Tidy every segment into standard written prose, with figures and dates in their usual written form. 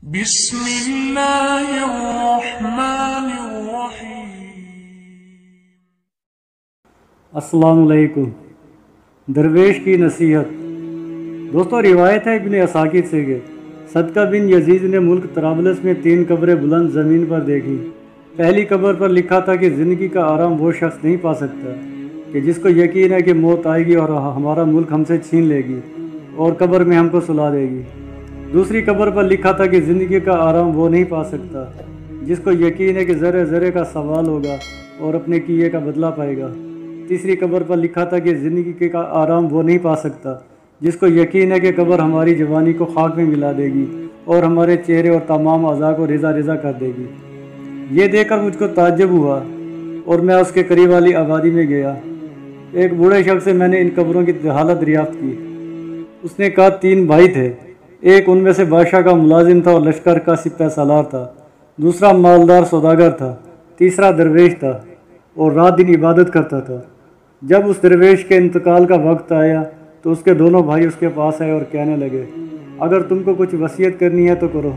بسم اللہ الرحمن الرحیم۔ السلام علیکم۔ درویش کی نصیحت۔ دوستو، روایت ہے ابن عساکر سے کہ صدقہ بن یزید نے ملک طرابلس میں 3 قبریں بلند زمین پر دیکھی۔ پہلی قبر پر لکھا تھا کہ زندگی کا آرام وہ شخص نہیں پا سکتا کہ جس کو یقین ہے کہ موت آئے گی اور ہمارا ملک ہم سے چھین لے گی اور قبر میں ہم کو سلا دے گی۔ دوسری قبر پر لکھا تھا کہ زندگی کا آرام وہ نہیں پا سکتا جس کو یقین ہے کہ ذرے ذرے کا سوال ہوگا اور اپنے کیے کا بدلہ پائے گا۔ تیسری قبر پر لکھا تھا کہ زندگی کا آرام وہ نہیں پا سکتا جس کو یقین ہے کہ قبر ہماری جوانی کو خاک میں ملا دے گی اور ہمارے چہرے اور تمام اعضاء کو ریزہ ریزہ کر دے گی۔ یہ دیکھ کر مجھ کو تعجب ہوا اور میں اس کے قریب والی آبادی میں گیا۔ ایک بوڑھے شخص سے میں نے ان قبروں کی حالت دریافت کی۔ اس نے کہا 3 بھائی تھے، ایک ان میں سے بادشاہ کا ملازم تھا اور لشکر کا سپہ سالار تھا، دوسرا مالدار سوداگر تھا، تیسرا درویش تھا اور رات دن عبادت کرتا تھا۔ جب اس درویش کے انتقال کا وقت آیا تو اس کے دونوں بھائی اس کے پاس آئے اور کہنے لگے، اگر تم کو کچھ وصیت کرنی ہے تو کرو۔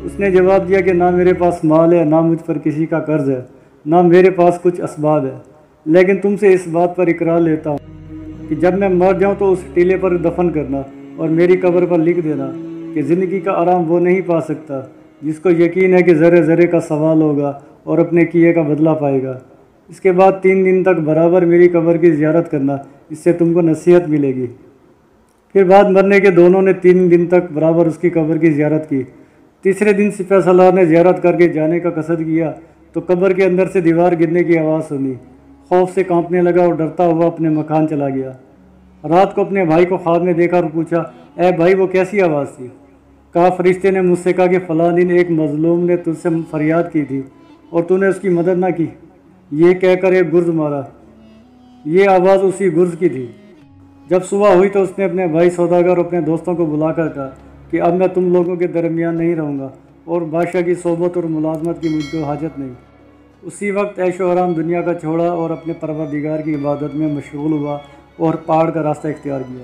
اس نے جواب دیا کہ نہ میرے پاس مال ہے، نہ مجھ پر کسی کا قرض ہے، نہ میرے پاس کچھ اسباب ہے، لیکن تم سے اس بات پر اقرار لیتا ہوں کہ جب میں مر جاؤں تو اس ٹیلے پر دفن کرنا اور میری قبر پر لکھ دینا کہ زندگی کا آرام وہ نہیں پا سکتا جس کو یقین ہے کہ ذرے ذرے کا سوال ہوگا اور اپنے کیے کا بدلہ پائے گا۔ اس کے بعد 3 دن تک برابر میری قبر کی زیارت کرنا، اس سے تم کو نصیحت ملے گی۔ پھر بعد مرنے کے دونوں نے 3 دن تک برابر اس کی قبر کی زیارت کی۔ تیسرے دن سپہ سالار نے زیارت کر کے جانے کا قصد کیا تو قبر کے اندر سے دیوار گرنے کی آواز سنی۔ خوف سے کانپنے لگا اور ڈرتا ہوا اپنے مکان چلا گیا۔ رات کو اپنے بھائی کو خواب میں دیکھا اور پوچھا، اے بھائی وہ کیسی آواز تھی؟ کہا فرشتے نے مجھ سے کہا کہ فلاں دن ایک مظلوم نے تجھ سے فریاد کی تھی اور تو نے اس کی مدد نہ کی۔ یہ کہہ کر ایک گرز مارا۔ یہ آواز اسی گرز کی تھی۔ جب صبح ہوئی تو اس نے اپنے بھائی سوداگر اور اپنے دوستوں کو بلا کر کہا کہ اب میں تم لوگوں کے درمیان نہیں رہوں گا اور بادشاہ کی صحبت اور ملازمت کی مجھ کو حاجت نہیں۔ اسی وقت عیش و آرام دنیا کا چھوڑا اور اپنے پروردگار کی عبادت میں مشغول ہوا اور پہاڑ کا راستہ اختیار کیا۔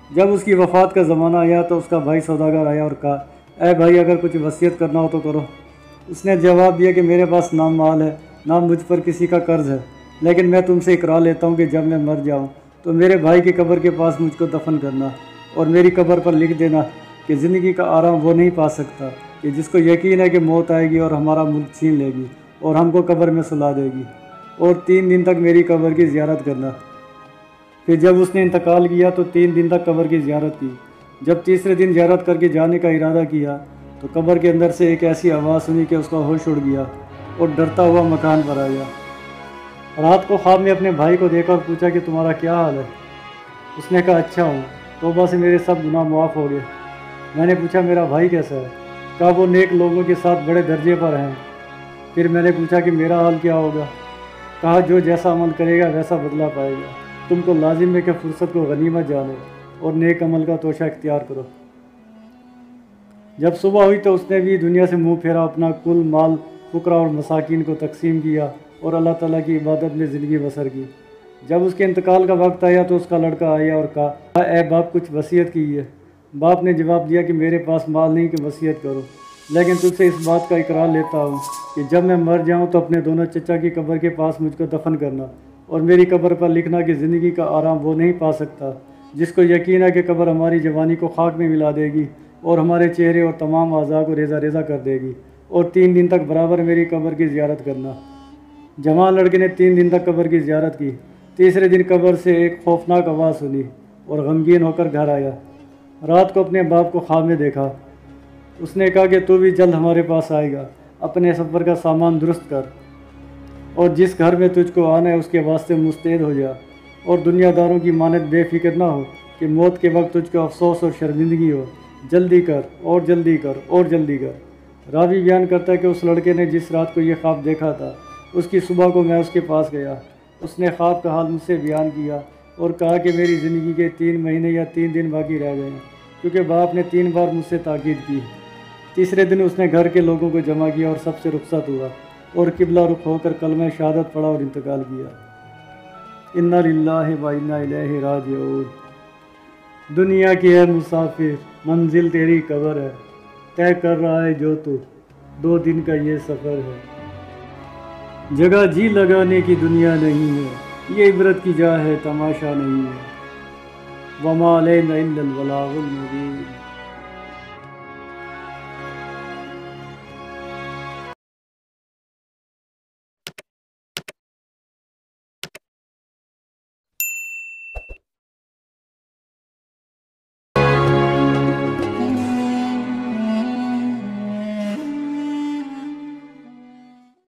جب اس کی وفات کا زمانہ آیا تو اس کا بھائی سوداگر آیا اور کہا، اے بھائی اگر کچھ وصیت کرنا ہو تو کرو۔ اس نے جواب دیا کہ میرے پاس نہ مال ہے، نہ مجھ پر کسی کا قرض ہے، لیکن میں تم سے اقرار لیتا ہوں کہ جب میں مر جاؤں تو میرے بھائی کی قبر کے پاس مجھ کو دفن کرنا اور میری قبر پر لکھ دینا کہ زندگی کا آرام وہ نہیں پا سکتا کہ جس کو یقین ہے کہ موت آئے گی اور ہمارا ملک چھین لے گی اور ہم کو قبر میں سلا دے گی، اور 3 دن تک میری قبر کی زیارت کرنا۔ پھر جب اس نے انتقال کیا تو 3 دن تک قبر کی زیارت کی۔ جب تیسرے دن زیارت کر کے جانے کا ارادہ کیا تو قبر کے اندر سے ایک ایسی آواز سنی کہ اس کا ہوش اڑ گیا اور ڈرتا ہوا مکان پر آیا۔ رات کو خواب میں اپنے بھائی کو دیکھا اور پوچھا کہ تمہارا کیا حال ہے؟ اس نے کہا اچھا ہوں، توبہ سے میرے سب گناہ معاف ہو گئے۔ میں نے پوچھا میرا بھائی کیسا ہے؟ کہا وہ نیک لوگوں کے ساتھ بڑے درجے پر ہیں۔ پھر میں نے پوچھا کہ میرا حال کیا ہوگا؟ کہا جو جیسا عمل کرے گا ویسا بدلہ پائے گا۔ تم کو لازم ہے کہ فرصت کو غنیمت جانو اور نیک عمل کا توشہ اختیار کرو۔ جب صبح ہوئی تو اس نے بھی دنیا سے منہ پھیرا، اپنا کل مال فقراء اور مساکین کو تقسیم کیا اور اللہ تعالیٰ کی عبادت میں زندگی بسر کی۔ جب اس کے انتقال کا وقت آیا تو اس کا لڑکا آیا اور کہا، اے باپ کچھ وصیت کی ہے؟ باپ نے جواب دیا کہ میرے پاس مال نہیں کہ وصیت کرو، لیکن تجھ سے اس بات کا اقرار لیتا ہوں کہ جب میں مر جاؤں تو اپنے دونوں چچا کی قبر کے پاس مجھ کو دفن کرنا اور میری قبر پر لکھنا کہ زندگی کا آرام وہ نہیں پا سکتا جس کو یقین ہے کہ قبر ہماری جوانی کو خاک میں ملا دے گی اور ہمارے چہرے اور تمام اعضاء کو ریزہ ریزہ کر دے گی، اور 3 دن تک برابر میری قبر کی زیارت کرنا۔ جوان لڑکے نے 3 دن تک قبر کی زیارت کی۔ تیسرے دن قبر سے ایک خوفناک آواز سنی اور غمگین ہو کر گھر آیا۔ رات کو اپنے باپ کو خواب میں دیکھا۔ اس نے کہا کہ تو بھی جلد ہمارے پاس آئے گا، اپنے سفر کا سامان درست کر اور جس گھر میں تجھ کو آنا ہے اس کے واسطے مستعد ہو جا، اور دنیا داروں کی مانند بے فکر نہ ہو کہ موت کے وقت تجھ کو افسوس اور شرمندگی ہو۔ جلدی کر اور جلدی کر اور جلدی کر۔ راوی بیان کرتا ہے کہ اس لڑکے نے جس رات کو یہ خواب دیکھا تھا اس کی صبح کو میں اس کے پاس گیا۔ اس نے خواب کا حال مجھ سے بیان کیا اور کہا کہ میری زندگی کے 3 مہینے یا 3 دن باقی رہ گئے ہیں، کیونکہ باپ نے 3 بار مجھ سے تاکید کی۔ تیسرے دن اس نے گھر کے لوگوں کو جمع کیا اور سب سے رخصت ہوا اور قبلہ رخ ہو کر کلمہ شہادت پڑھا اور انتقال کیا۔ انا للہ و انا الیہ راجعون۔ دنیا کی ہے مسافر، منزل تیری قبر ہے، طے کر رہا ہے جو تو 2 دن کا یہ سفر ہے۔ جگہ جی لگانے کی دنیا نہیں ہے، یہ عبرت کی جا ہے، تماشا نہیں ہے۔ وما علینا الا البلاغ المبین۔